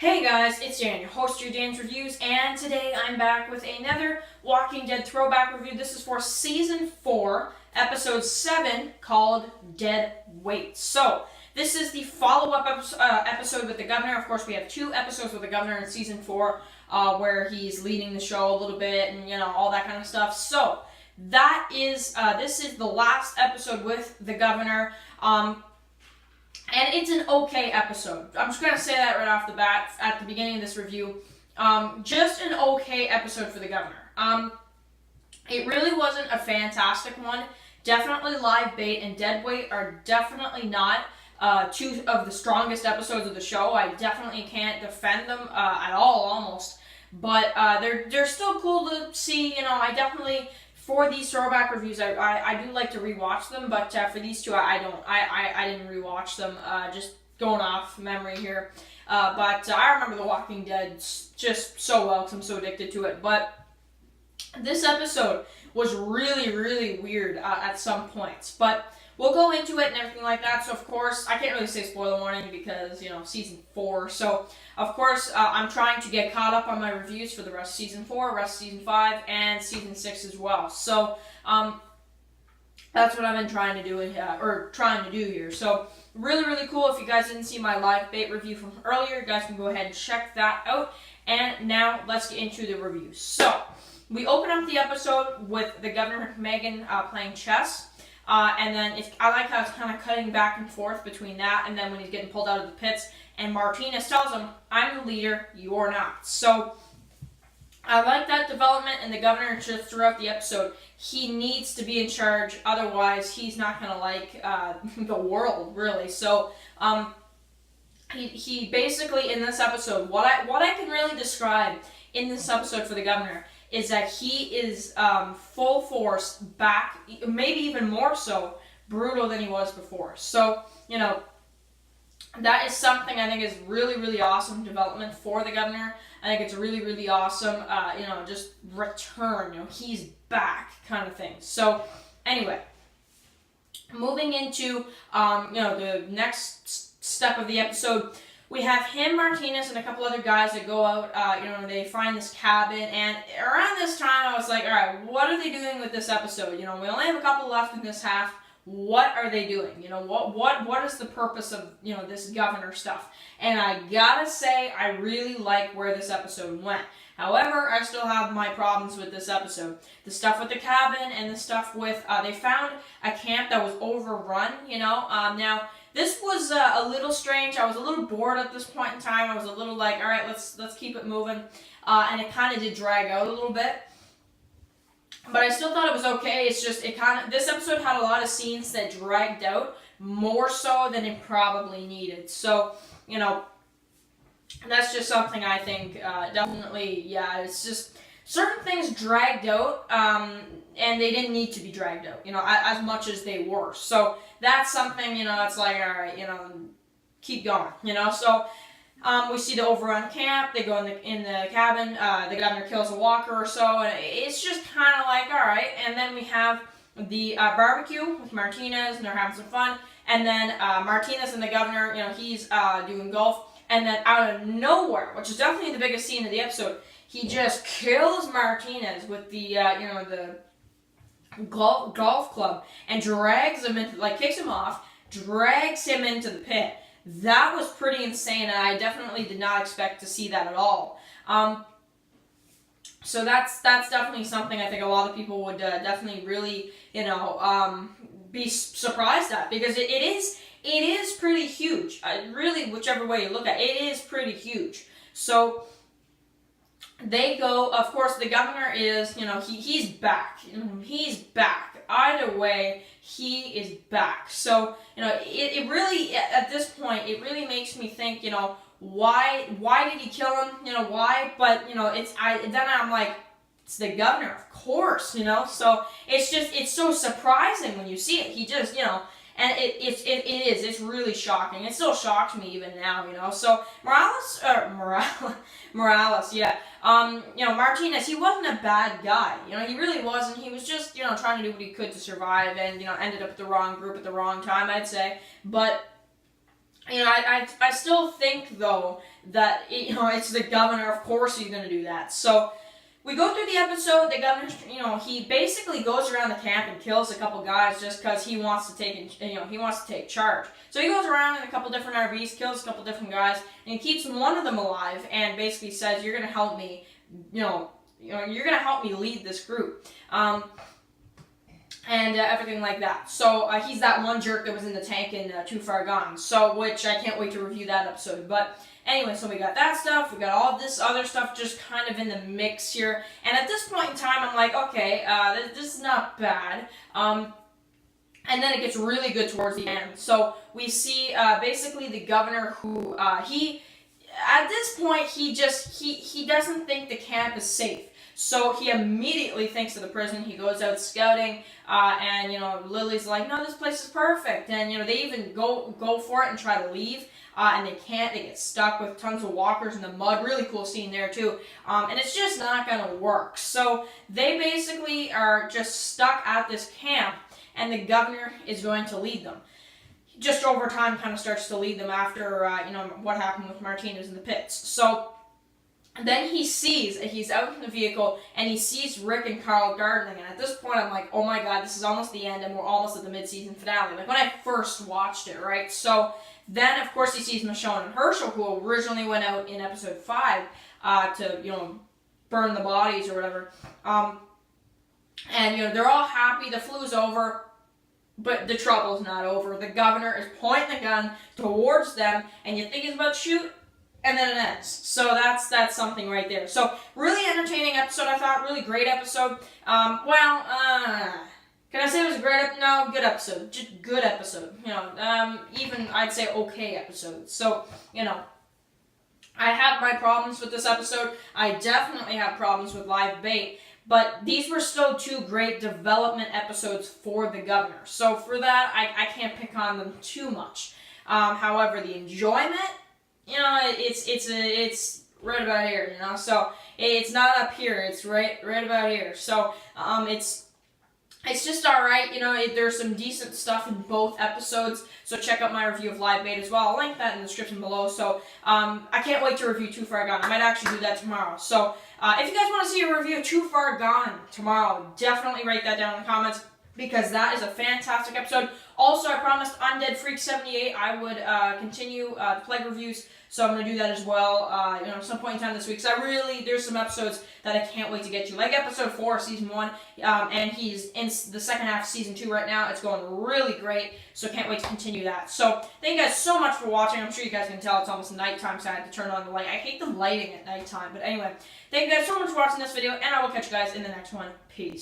Hey guys, it's Dan, your host of Dan's Reviews, and today I'm back with another Walking Dead throwback review. This is for Season 4, Episode 7, called Dead Weight. So, this is the follow-up episode with the Governor. Of course, we have 2 episodes with the Governor in Season 4, where he's leading the show a little bit, and, all that kind of stuff. So, that is, this is the last episode with the Governor. And it's an okay episode. I'm just going to say that right off the bat at the beginning of this review. Just an okay episode for the Governor. It really wasn't a fantastic one. Definitely Live Bait and Deadweight are definitely not 2 of the strongest episodes of the show. I definitely can't defend them at all, almost. But they're still cool to see. I definitely... For these throwback reviews, I do like to rewatch them, but for these 2, I don't. I didn't rewatch them, just going off memory here. But I remember The Walking Dead just so well because I'm so addicted to it. But this episode was really, really weird at some points. But we'll go into it and everything like that. So, of course, I can't really say spoiler warning because, Season 4. So, of course, I'm trying to get caught up on my reviews for the rest of Season 4, rest of Season 5, and Season 6 as well. So, that's what I've been trying to do here. So, really, really cool. If you guys didn't see my Live Bait review from earlier, you guys can go ahead and check that out. And now, let's get into the review. So, we open up the episode with the Governor and Megan playing chess. And then I like how it's kind of cutting back and forth between that and then when he's getting pulled out of the pits. And Martinez tells him, I'm the leader, you're not. So, I like that development, and the Governor just throughout the episode, he needs to be in charge, otherwise he's not going to like the world, really. So, he basically, in this episode, what I can really describe in this episode for the Governor is that he is full force back, maybe even more so, brutal than he was before. So, that is something I think is really, really awesome development for the Governor. I think it's really, really awesome, just return, he's back kind of thing. So, anyway, moving into, the next step of the episode, we have him, Martinez, and a couple other guys that go out, they find this cabin, and around this time I was like, alright, what are they doing with this episode? We only have a couple left in this half. What are they doing? What is the purpose of, this Governor stuff? And I gotta say, I really like where this episode went. However, I still have my problems with this episode. The stuff with the cabin and the stuff with, they found a camp that was overrun, now, this was a little strange. I was a little bored at this point in time. I was a little like, all right, let's keep it moving. And it kind of did drag out a little bit. But I still thought it was okay. It's just, this episode had a lot of scenes that dragged out more so than it probably needed. So, that's just something I think definitely, it's just certain things dragged out, and they didn't need to be dragged out, as much as they were. So that's something, it's like, all right, keep going, So we see the overrun camp. They go in the cabin. The Governor kills a walker or so, and it's just kind of like, all right. And then we have the barbecue with Martinez, and they're having some fun. And then Martinez and the Governor, he's doing golf. And then out of nowhere, which is definitely the biggest scene of the episode, he just kills Martinez with the, the golf club and drags him into, kicks him off, drags him into the pit. That was pretty insane, and I definitely did not expect to see that at all. So that's definitely something I think a lot of people would definitely really, be surprised at, because it is pretty huge. Really, whichever way you look at it, it is pretty huge. So they go, of course, the Governor is, he's back. He's back. Either way, he is back. So, it really, at this point, it really makes me think, why did he kill him? Why? But, then I'm like, it's the Governor, of course, So, it's so surprising when you see it. He just, and it's really shocking. It still shocks me even now, So Morales, yeah. Martinez, he wasn't a bad guy. He really wasn't. He was just, trying to do what he could to survive, and ended up at the wrong group at the wrong time, I'd say. But I still think though that it's the governor. Of course he's going to do that. So we go through the episode. The governor, he basically goes around the camp and kills a couple guys just because he wants to take charge. So he goes around in a couple different RVs, kills a couple different guys, and he keeps one of them alive. And basically says, "You're going to help me. You're going to help me lead this group." And everything like that. So he's that one jerk that was in the tank in Too Far Gone. So, which I can't wait to review that episode. But anyway, so we got that stuff. We got all this other stuff just kind of in the mix here. And at this point in time, I'm like, okay, this is not bad. And then it gets really good towards the end. So we see basically the governor who at this point he doesn't think the camp is safe. So he immediately thinks of the prison. He goes out scouting, and Lily's like, "No, this place is perfect." And they even go for it and try to leave, and they can't. They get stuck with tons of walkers in the mud. Really cool scene there too. And it's just not gonna work. So they basically are just stuck at this camp, and the governor is going to lead them. Just over time, kind of starts to lead them after what happened with Martinez in the pits. So. And then he's out in the vehicle, and he sees Rick and Carl gardening, and at this point I'm like, oh my god, this is almost the end, and we're almost at the mid-season finale, like when I first watched it, right? So then, of course, he sees Michonne and Herschel, who originally went out in episode 5 to, burn the bodies or whatever, and, they're all happy, the flu's over, but the trouble's not over. The governor is pointing the gun towards them, and you think he's about to shoot, and then it ends. So that's something right there. So really entertaining episode, I thought. Really great episode. Can I say it was a great episode? No, good episode. Just good episode. Even I'd say okay episode. So, I have my problems with this episode. I definitely have problems with Live Bait. But these were still 2 great development episodes for the governor. So for that, I can't pick on them too much. However, the enjoyment, it's right about here, so it's not up here, it's right about here, so, it's just alright, there's some decent stuff in both episodes, so check out my review of Live Bait as well. I'll link that in the description below, so, I can't wait to review Too Far Gone. I might actually do that tomorrow, so, if you guys want to see a review of Too Far Gone tomorrow, definitely write that down in the comments, because that is a fantastic episode. Also, I promised Undead Freak 78 I would continue the Plague reviews, so I'm going to do that as well, at some point in time this week. So there's some episodes that I can't wait to get to, like episode 4 of season 1, and he's in the second half of season 2 right now. It's going really great, so can't wait to continue that. So thank you guys so much for watching. I'm sure you guys can tell it's almost nighttime, so I had to turn on the light. I hate the lighting at nighttime, but anyway, thank you guys so much for watching this video, and I will catch you guys in the next one. Peace.